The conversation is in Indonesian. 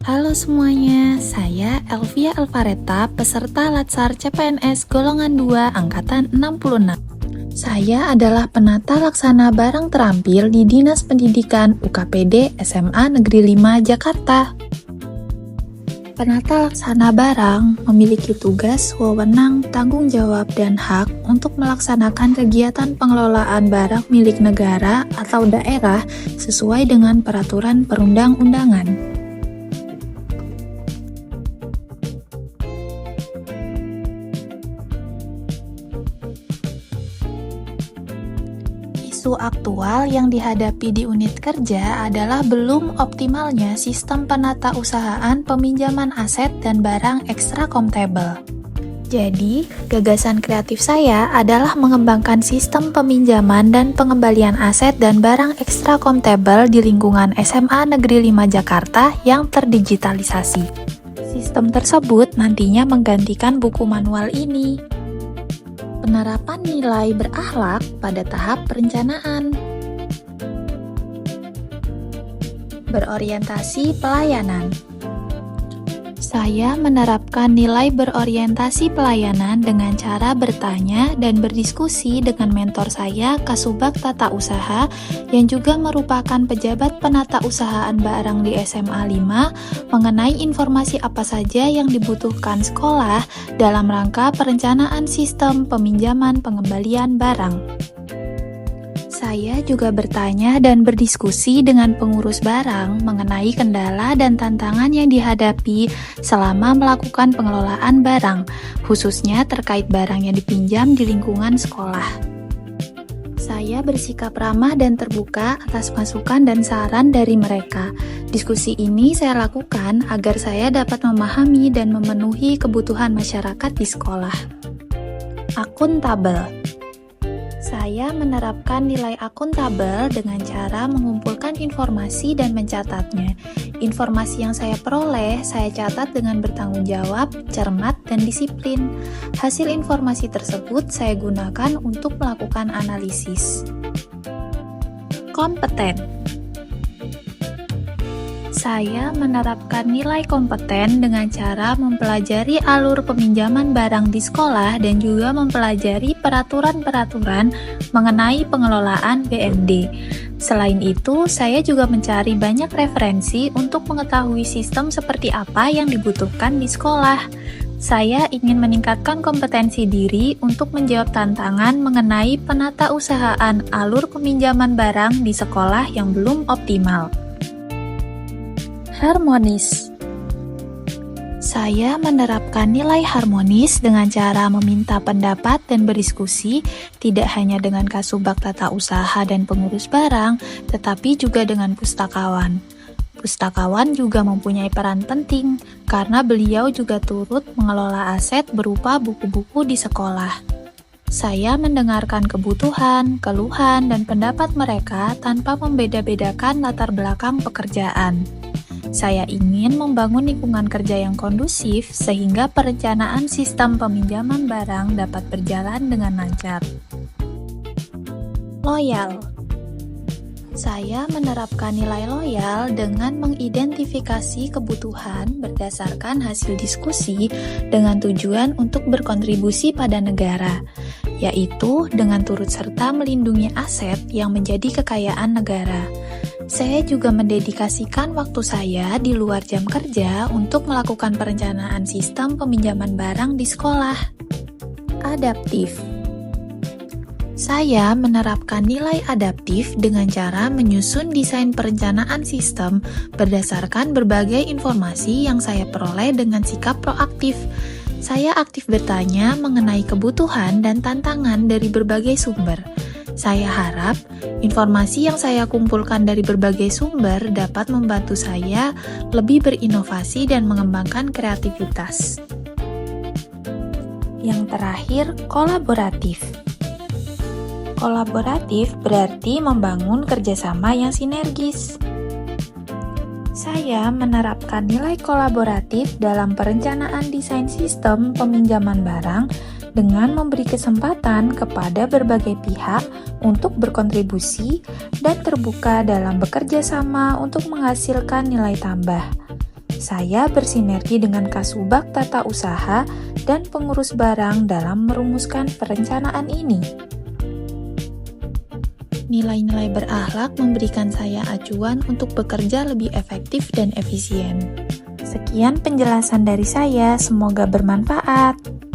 Halo semuanya, saya Elvia Alvareta, peserta Latsar CPNS Golongan 2 Angkatan 66. Saya adalah penata laksana barang terampil di Dinas Pendidikan UKPD SMA Negeri 5 Jakarta. Penata laksana barang memiliki tugas, wewenang, tanggung jawab, dan hak untuk melaksanakan kegiatan pengelolaan barang milik negara atau daerah sesuai dengan peraturan perundang-undangan. Isu aktual yang dihadapi di unit kerja adalah belum optimalnya sistem penata usahaan peminjaman aset dan barang ekstra komptebel. Jadi, gagasan kreatif saya adalah mengembangkan sistem peminjaman dan pengembalian aset dan barang ekstra komptebel di lingkungan SMA Negeri 5 Jakarta yang terdigitalisasi. Sistem tersebut nantinya menggantikan buku manual ini. Penerapan nilai berakhlak pada tahap perencanaan. Berorientasi pelayanan. Saya menerapkan nilai berorientasi pelayanan dengan cara bertanya dan berdiskusi dengan mentor saya, Kasubag Tata Usaha, yang juga merupakan pejabat penata usahaan barang di SMA 5, mengenai informasi apa saja yang dibutuhkan sekolah dalam rangka perencanaan sistem peminjaman pengembalian barang. Saya juga bertanya dan berdiskusi dengan pengurus barang mengenai kendala dan tantangan yang dihadapi selama melakukan pengelolaan barang, khususnya terkait barang yang dipinjam di lingkungan sekolah. Saya bersikap ramah dan terbuka atas masukan dan saran dari mereka. Diskusi ini saya lakukan agar saya dapat memahami dan memenuhi kebutuhan masyarakat di sekolah. Akuntabel. Saya menerapkan nilai akuntabel dengan cara mengumpulkan informasi dan mencatatnya. Informasi yang saya peroleh, saya catat dengan bertanggung jawab, cermat, dan disiplin. Hasil informasi tersebut saya gunakan untuk melakukan analisis. Kompeten. Saya menerapkan nilai kompeten dengan cara mempelajari alur peminjaman barang di sekolah dan juga mempelajari peraturan-peraturan mengenai pengelolaan BMD. Selain itu, saya juga mencari banyak referensi untuk mengetahui sistem seperti apa yang dibutuhkan di sekolah. Saya ingin meningkatkan kompetensi diri untuk menjawab tantangan mengenai penata usahaan alur peminjaman barang di sekolah yang belum optimal. Harmonis. Saya menerapkan nilai harmonis dengan cara meminta pendapat dan berdiskusi tidak hanya dengan Kasubag Tata Usaha dan pengurus barang, tetapi juga dengan pustakawan. Pustakawan juga mempunyai peran penting karena beliau juga turut mengelola aset berupa buku-buku di sekolah. Saya mendengarkan kebutuhan, keluhan, dan pendapat mereka tanpa membeda-bedakan latar belakang pekerjaan. Saya ingin membangun lingkungan kerja yang kondusif sehingga perencanaan sistem peminjaman barang dapat berjalan dengan lancar. Loyal. Saya menerapkan nilai loyal dengan mengidentifikasi kebutuhan berdasarkan hasil diskusi dengan tujuan untuk berkontribusi pada negara, yaitu dengan turut serta melindungi aset yang menjadi kekayaan negara. Saya juga mendedikasikan waktu saya di luar jam kerja untuk melakukan perencanaan sistem peminjaman barang di sekolah. Adaptif. Saya menerapkan nilai adaptif dengan cara menyusun desain perencanaan sistem berdasarkan berbagai informasi yang saya peroleh dengan sikap proaktif. Saya aktif bertanya mengenai kebutuhan dan tantangan dari berbagai sumber. Saya harap informasi yang saya kumpulkan dari berbagai sumber dapat membantu saya lebih berinovasi dan mengembangkan kreativitas. Yang terakhir, kolaboratif. Kolaboratif berarti membangun kerjasama yang sinergis. Saya menerapkan nilai kolaboratif dalam perencanaan desain sistem peminjaman barang dengan memberi kesempatan kepada berbagai pihak untuk berkontribusi dan terbuka dalam bekerja sama untuk menghasilkan nilai tambah. Saya bersinergi dengan Kasubag Tata Usaha dan pengurus barang dalam merumuskan perencanaan ini. Nilai-nilai berakhlak memberikan saya acuan untuk bekerja lebih efektif dan efisien. Sekian penjelasan dari saya, semoga bermanfaat.